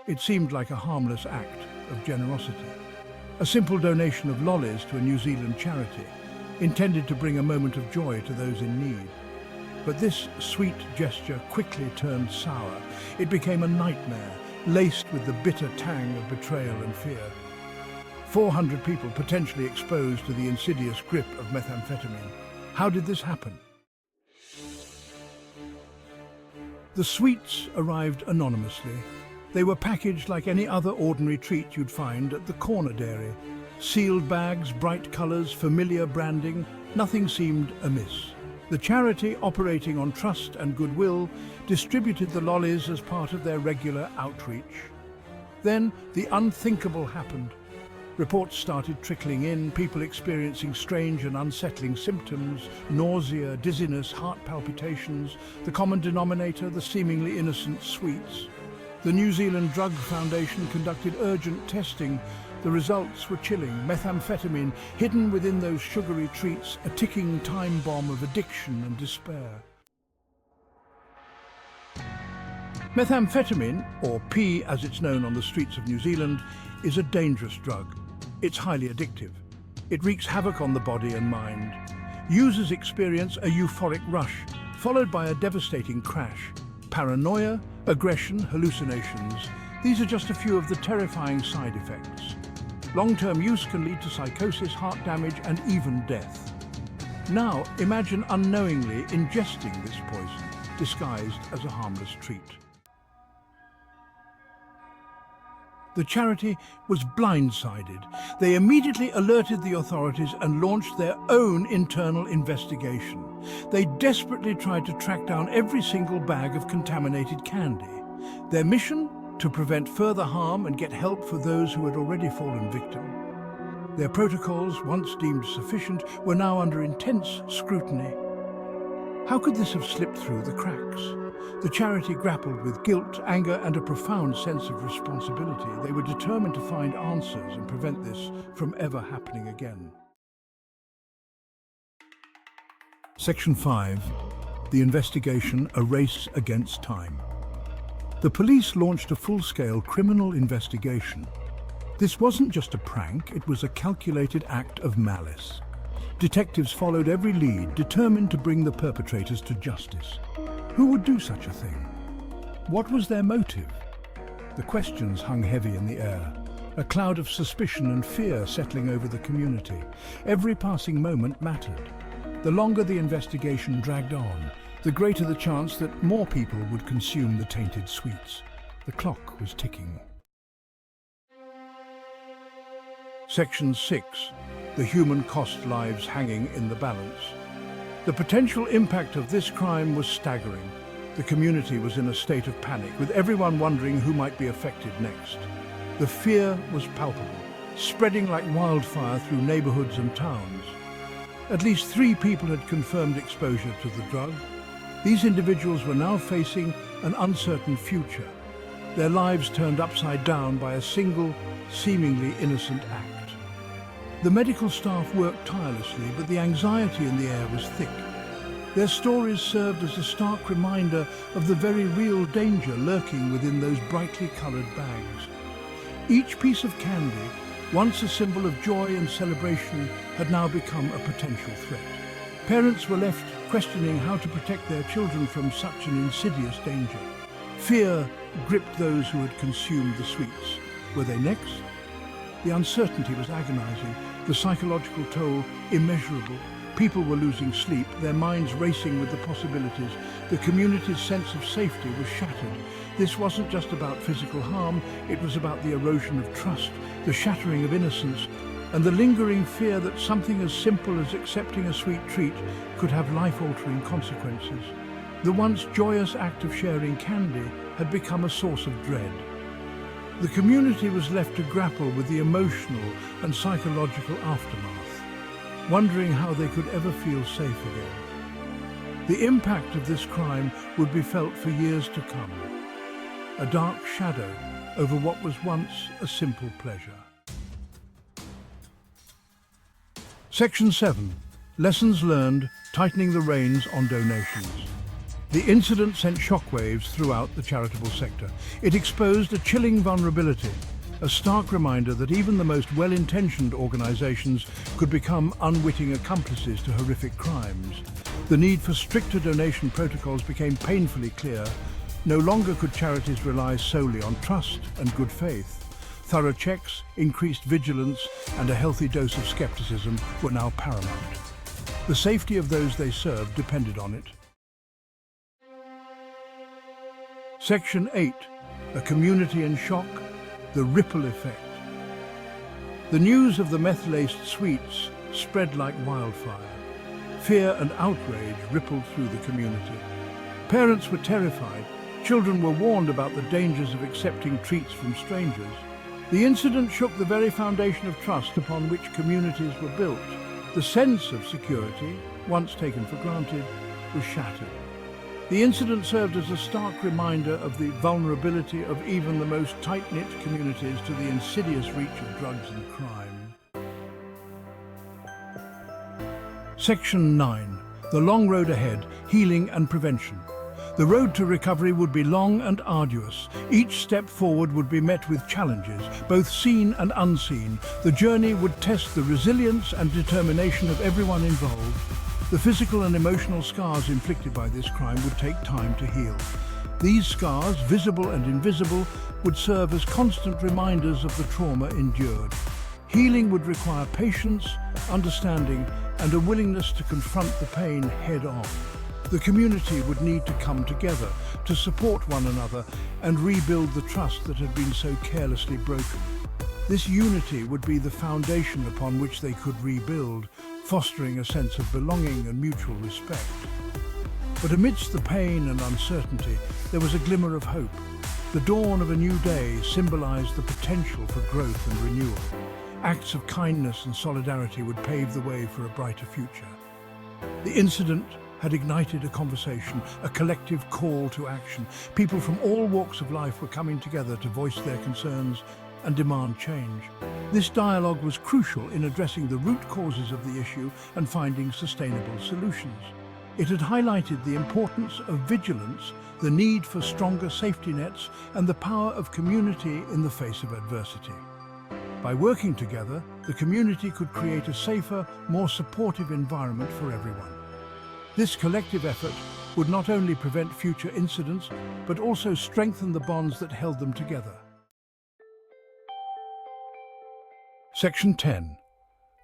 It seemed like a harmless act of generosity. A simple donation of lollies to a New Zealand charity, intended to bring a moment of joy to those in need. But this sweet gesture quickly turned sour. It became a nightmare, laced with the bitter tang of betrayal and fear. 400 people potentially exposed to the insidious grip of methamphetamine. How did this happen? The sweets arrived anonymously. They were packaged like any other ordinary treat you'd find at the corner dairy. Sealed bags, bright colours, familiar branding, nothing seemed amiss. The charity, operating on trust and goodwill, distributed the lollies as part of their regular outreach. Then the unthinkable happened. Reports started trickling in, people experiencing strange and unsettling symptoms, nausea, dizziness, heart palpitations, the common denominator, the seemingly innocent sweets. The New Zealand Drug Foundation conducted urgent testing. The results were chilling. Methamphetamine, hidden within those sugary treats, a ticking time bomb of addiction and despair. Methamphetamine, or P as it's known on the streets of New Zealand, is a dangerous drug. It's highly addictive. It wreaks havoc on the body and mind. Users experience a euphoric rush, followed by a devastating crash. Paranoia, aggression, hallucinations. These are just a few of the terrifying side effects. Long-term use can lead to psychosis, heart damage, and even death. Now, imagine unknowingly ingesting this poison, disguised as a harmless treat. The charity was blindsided. They immediately alerted the authorities and launched their own internal investigation. They desperately tried to track down every single bag of contaminated candy. Their mission? To prevent further harm and get help for those who had already fallen victim. Their protocols, once deemed sufficient, were now under intense scrutiny. How could this have slipped through the cracks? The charity grappled with guilt, anger, and a profound sense of responsibility. They were determined to find answers and prevent this from ever happening again. Section 5. The investigation: a race against time. The police launched a full-scale criminal investigation. This wasn't just a prank, it was a calculated act of malice. Detectives followed every lead, determined to bring the perpetrators to justice. Who would do such a thing? What was their motive? The questions hung heavy in the air, a cloud of suspicion and fear settling over the community. Every passing moment mattered. The longer the investigation dragged on, the greater the chance that more people would consume the tainted sweets. The clock was ticking. Section 6. The human cost: lives hanging in the balance. The potential impact of this crime was staggering. The community was in a state of panic, with everyone wondering who might be affected next. The fear was palpable, spreading like wildfire through neighborhoods and towns. At least 3 people had confirmed exposure to the drug. These individuals were now facing an uncertain future, their lives turned upside down by a single, seemingly innocent act. The medical staff worked tirelessly, but the anxiety in the air was thick. Their stories served as a stark reminder of the very real danger lurking within those brightly coloured bags. Each piece of candy, once a symbol of joy and celebration, had now become a potential threat. Parents were left questioning how to protect their children from such an insidious danger. Fear gripped those who had consumed the sweets. Were they next? The uncertainty was agonizing, the psychological toll immeasurable. People were losing sleep, their minds racing with the possibilities. The community's sense of safety was shattered. This wasn't just about physical harm, it was about the erosion of trust, the shattering of innocence, and the lingering fear that something as simple as accepting a sweet treat could have life-altering consequences. The once joyous act of sharing candy had become a source of dread. The community was left to grapple with the emotional and psychological aftermath, wondering how they could ever feel safe again. The impact of this crime would be felt for years to come, a dark shadow over what was once a simple pleasure. Section 7. Lessons learned: tightening the reins on donations. The incident sent shockwaves throughout the charitable sector. It exposed a chilling vulnerability, a stark reminder that even the most well-intentioned organizations could become unwitting accomplices to horrific crimes. The need for stricter donation protocols became painfully clear. No longer could charities rely solely on trust and good faith. Thorough checks, increased vigilance, and a healthy dose of skepticism were now paramount. The safety of those they served depended on it. Section 8. A community in shock. The ripple effect. The news of the meth-laced sweets spread like wildfire. Fear and outrage rippled through the community. Parents were terrified. Children were warned about the dangers of accepting treats from strangers. The incident shook the very foundation of trust upon which communities were built. The sense of security, once taken for granted, was shattered. The incident served as a stark reminder of the vulnerability of even the most tight-knit communities to the insidious reach of drugs and crime. Section 9. The long road ahead, healing and prevention. The road to recovery would be long and arduous. Each step forward would be met with challenges, both seen and unseen. The journey would test the resilience and determination of everyone involved. The physical and emotional scars inflicted by this crime would take time to heal. These scars, visible and invisible, would serve as constant reminders of the trauma endured. Healing would require patience, understanding, and a willingness to confront the pain head-on. The community would need to come together to support one another and rebuild the trust that had been so carelessly broken. This unity would be the foundation upon which they could rebuild, fostering a sense of belonging and mutual respect. But amidst the pain and uncertainty, there was a glimmer of hope. The dawn of a new day symbolized the potential for growth and renewal. Acts of kindness and solidarity would pave the way for a brighter future. The incident had ignited a conversation, a collective call to action. People from all walks of life were coming together to voice their concerns and demand change. This dialogue was crucial in addressing the root causes of the issue and finding sustainable solutions. It had highlighted the importance of vigilance, the need for stronger safety nets, and the power of community in the face of adversity. By working together, the community could create a safer, more supportive environment for everyone. This collective effort would not only prevent future incidents, but also strengthen the bonds that held them together. Section 10.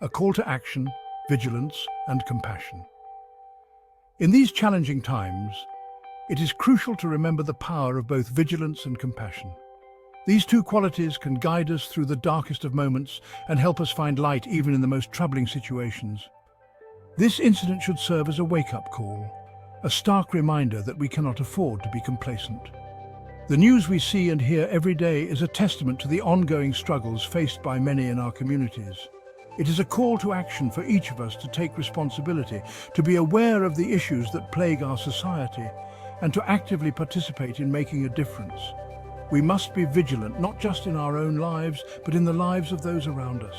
A call to action, vigilance, and compassion. In these challenging times, it is crucial to remember the power of both vigilance and compassion. These two qualities can guide us through the darkest of moments and help us find light even in the most troubling situations. This incident should serve as a wake-up call, a stark reminder that we cannot afford to be complacent. The news we see and hear every day is a testament to the ongoing struggles faced by many in our communities. It is a call to action for each of us to take responsibility, to be aware of the issues that plague our society, and to actively participate in making a difference. We must be vigilant, not just in our own lives, but in the lives of those around us.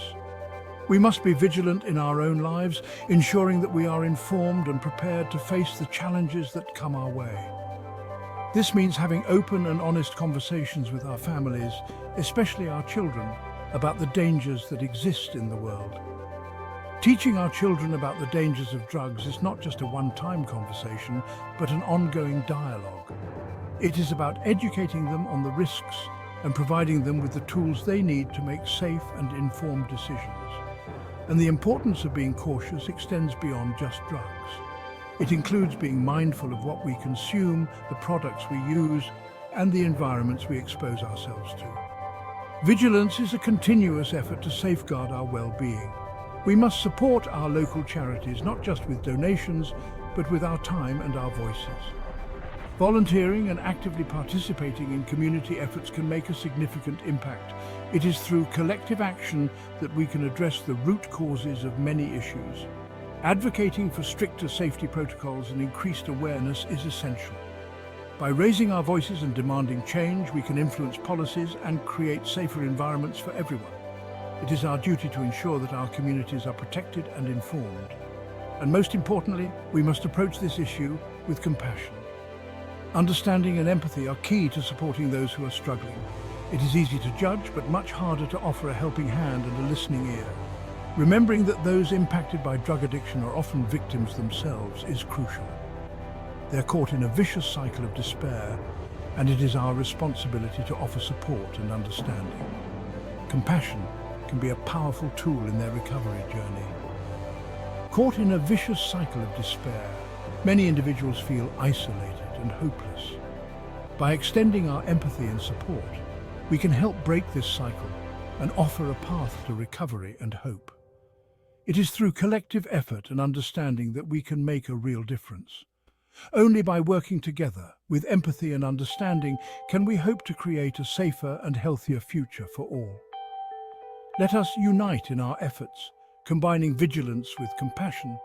We must be vigilant in our own lives, ensuring that we are informed and prepared to face the challenges that come our way. This means having open and honest conversations with our families, especially our children, about the dangers that exist in the world. Teaching our children about the dangers of drugs is not just a one-time conversation, but an ongoing dialogue. It is about educating them on the risks and providing them with the tools they need to make safe and informed decisions. And the importance of being cautious extends beyond just drugs. It includes being mindful of what we consume, the products we use, and the environments we expose ourselves to. Vigilance is a continuous effort to safeguard our well-being. We must support our local charities, not just with donations, but with our time and our voices. Volunteering and actively participating in community efforts can make a significant impact. It is through collective action that we can address the root causes of many issues. Advocating for stricter safety protocols and increased awareness is essential. By raising our voices and demanding change, we can influence policies and create safer environments for everyone. It is our duty to ensure that our communities are protected and informed. And most importantly, we must approach this issue with compassion. Understanding and empathy are key to supporting those who are struggling. It is easy to judge, but much harder to offer a helping hand and a listening ear. Remembering that those impacted by drug addiction are often victims themselves is crucial. They're caught in a vicious cycle of despair, and it is our responsibility to offer support and understanding. Compassion can be a powerful tool in their recovery journey. Caught in a vicious cycle of despair, many individuals feel isolated and hopeless. By extending our empathy and support, we can help break this cycle and offer a path to recovery and hope. It is through collective effort and understanding that we can make a real difference. Only by working together with empathy and understanding can we hope to create a safer and healthier future for all. Let us unite in our efforts, combining vigilance with compassion,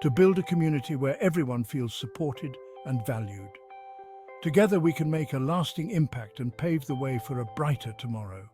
to build a community where everyone feels supported and valued. Together we can make a lasting impact and pave the way for a brighter tomorrow.